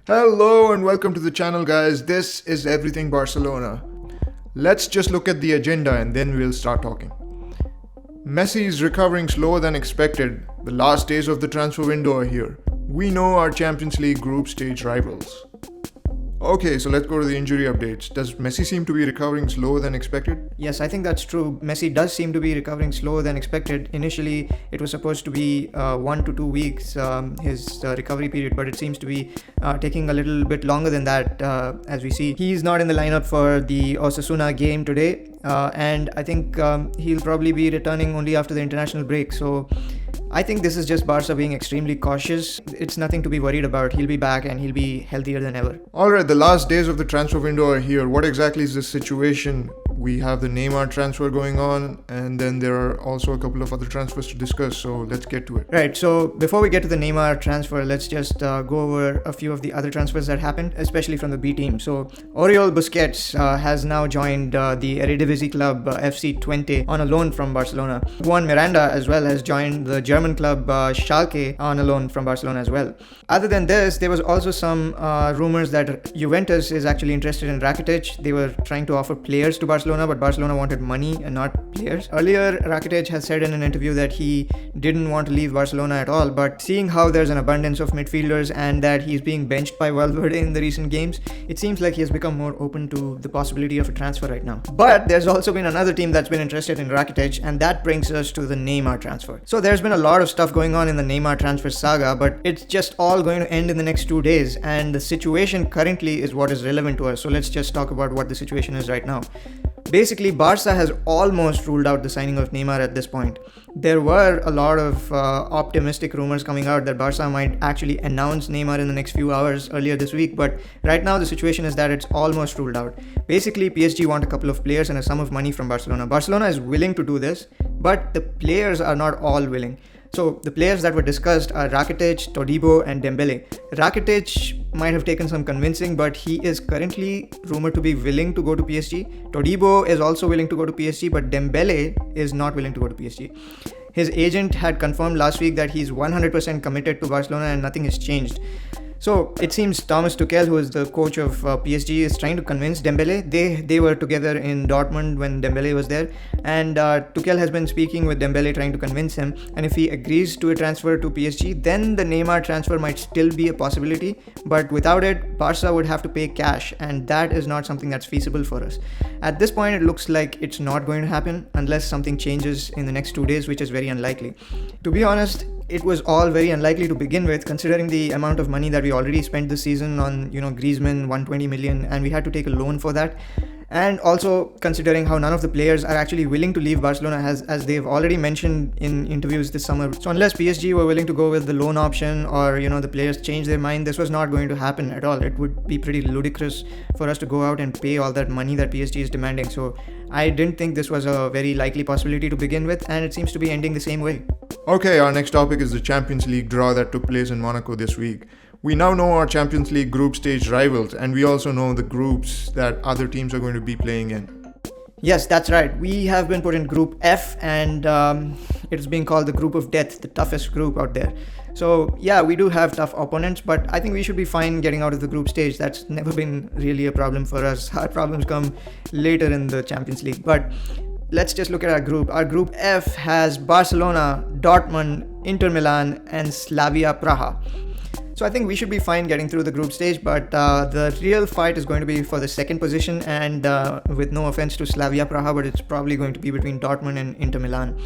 Hello and welcome to the channel, guys. This is Everything Barcelona. Let's just look at the agenda and then we'll start talking. Messi is recovering slower than expected. The last days of the transfer window are here. We know our Champions League group stage rivals. Okay, so let's go to the injury updates. Does Messi seem to be recovering slower than expected? Yes, I think that's true. Messi does seem to be recovering slower than expected. Initially, it was supposed to be 1 to 2 weeks, his recovery period, but it seems to be taking a little bit longer than that, as we see. He's not in the lineup for the Osasuna game today, and I think he'll probably be returning only after the international break. So I think this is just Barca being extremely cautious. It's nothing to be worried about. He'll be back and he'll be healthier than ever. Alright, the last days of the transfer window are here. What exactly is the situation? We have the Neymar transfer going on, and then there are also a couple of other transfers to discuss, so let's get to it. Right, so before we get to the Neymar transfer, let's just go over a few of the other transfers that happened, especially from the B team. So Oriol Busquets has now joined the Eredivisie club FC Twente on a loan from Barcelona. Juan Miranda as well has joined the German club Schalke on a loan from Barcelona as well. Other than this, there was also some rumors that Juventus is actually interested in Rakitic. They were trying to offer players to Barcelona, but Barcelona wanted money and not players. Earlier, Rakitic has said in an interview that he didn't want to leave Barcelona at all, but seeing how there's an abundance of midfielders and that he's being benched by Valverde in the recent games, it seems like he has become more open to the possibility of a transfer right now. But there's also been another team that's been interested in Rakitic, and that brings us to the Neymar transfer. So there's been a lot of stuff going on in the Neymar transfer saga, but it's just all going to end in the next 2 days, and the situation currently is what is relevant to us. So let's just talk about what the situation is right now. Basically, Barca has almost ruled out the signing of Neymar at this point. There were a lot of optimistic rumors coming out that Barca might actually announce Neymar in the next few hours earlier this week, but right now the situation is that it's almost ruled out. Basically, PSG want a couple of players and a sum of money from Barcelona. Barcelona is willing to do this, but the players are not all willing. So the players that were discussed are Rakitic, Todibo and Dembele. Rakitic might have taken some convincing, but he is currently rumored to be willing to go to PSG. Todibo is also willing to go to PSG, but Dembele is not willing to go to PSG. His agent had confirmed last week that he's 100% committed to Barcelona and nothing has changed. So it seems Thomas Tuchel, who is the coach of PSG, is trying to convince Dembele. They were together in Dortmund when Dembele was there, and Tuchel has been speaking with Dembele, trying to convince him. And if he agrees to a transfer to PSG, then the Neymar transfer might still be a possibility. But without it, Barca would have to pay cash, and that is not something that's feasible for us. At this point, it looks like it's not going to happen unless something changes in the next 2 days, which is very unlikely. To be honest, it was all very unlikely to begin with, considering the amount of money that we already spent this season on, Griezmann, 120 million, and we had to take a loan for that. And also considering how none of the players are actually willing to leave Barcelona, as they've already mentioned in interviews this summer. So unless PSG were willing to go with the loan option, or the players change their mind, this was not going to happen at all. It would be pretty ludicrous for us to go out and pay all that money that PSG is demanding. So I didn't think this was a very likely possibility to begin with, and it seems to be ending the same way. Okay, our next topic is the Champions League draw that took place in Monaco this week. We now know our Champions League group stage rivals, and we also know the groups that other teams are going to be playing in. Yes, that's right. We have been put in Group F, and it's being called the Group of Death, the toughest group out there. So yeah, we do have tough opponents, but I think we should be fine getting out of the group stage. That's never been really a problem for us. Our problems come later in the Champions League. But let's just look at our group. Our Group F has Barcelona, Dortmund, Inter Milan, and Slavia Praha. So I think we should be fine getting through the group stage, but the real fight is going to be for the second position, and with no offense to Slavia Praha, but it's probably going to be between Dortmund and Inter Milan.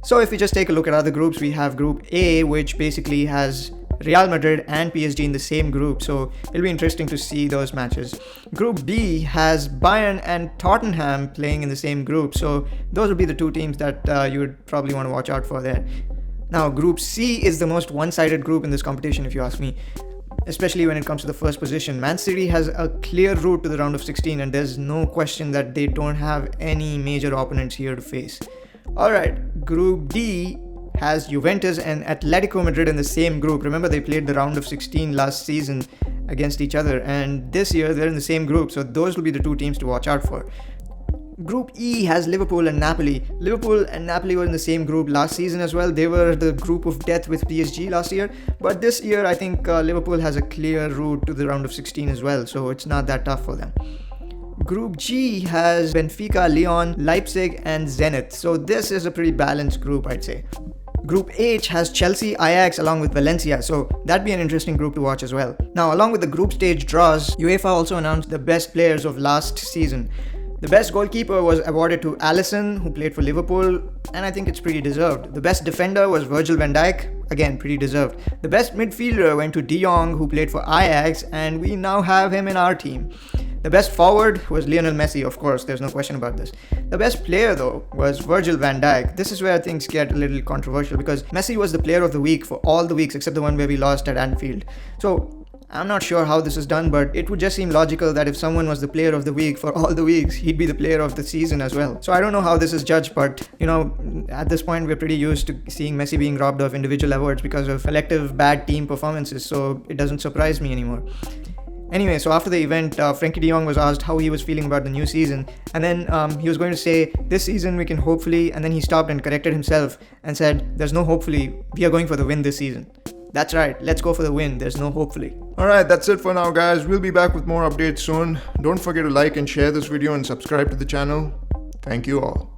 So if we just take a look at other groups, we have Group A, which basically has Real Madrid and PSG in the same group, so it'll be interesting to see those matches. Group B has Bayern and Tottenham playing in the same group, so those would be the two teams that you would probably want to watch out for there. Now, Group C is the most one-sided group in this competition, if you ask me, especially when it comes to the first position. Man City has a clear route to the round of 16, and there's no question that they don't have any major opponents here to face. Alright, Group D has Juventus and Atletico Madrid in the same group. Remember, they played the round of 16 last season against each other, and this year they're in the same group, so those will be the two teams to watch out for. Group E has Liverpool and Napoli. Liverpool and Napoli were in the same group last season as well. They were the group of death with PSG last year. But this year, I think Liverpool has a clear route to the round of 16 as well. So it's not that tough for them. Group G has Benfica, Lyon, Leipzig and Zenit. So this is a pretty balanced group, I'd say. Group H has Chelsea, Ajax along with Valencia, so that'd be an interesting group to watch as well. Now, along with the group stage draws, UEFA also announced the best players of last season. The best goalkeeper was awarded to Alisson, who played for Liverpool, and I think it's pretty deserved. The best defender was Virgil van Dijk, again pretty deserved. The best midfielder went to De Jong, who played for Ajax, and we now have him in our team. The best forward was Lionel Messi, of course, there's no question about this. The best player, though, was Virgil van Dijk. This is where things get a little controversial because Messi was the player of the week for all the weeks except the one where we lost at Anfield. So, I'm not sure how this is done, but it would just seem logical that if someone was the player of the week for all the weeks, he'd be the player of the season as well. So I don't know how this is judged, but at this point, we're pretty used to seeing Messi being robbed of individual awards because of collective bad team performances, so it doesn't surprise me anymore. Anyway, so after the event, Frankie de Jong was asked how he was feeling about the new season, and then he was going to say, this season we can hopefully, and then he stopped and corrected himself and said, there's no hopefully, we are going for the win this season. That's right, let's go for the win, there's no hopefully. Alright, that's it for now guys. We'll be back with more updates soon. Don't forget to like and share this video and subscribe to the channel. Thank you all.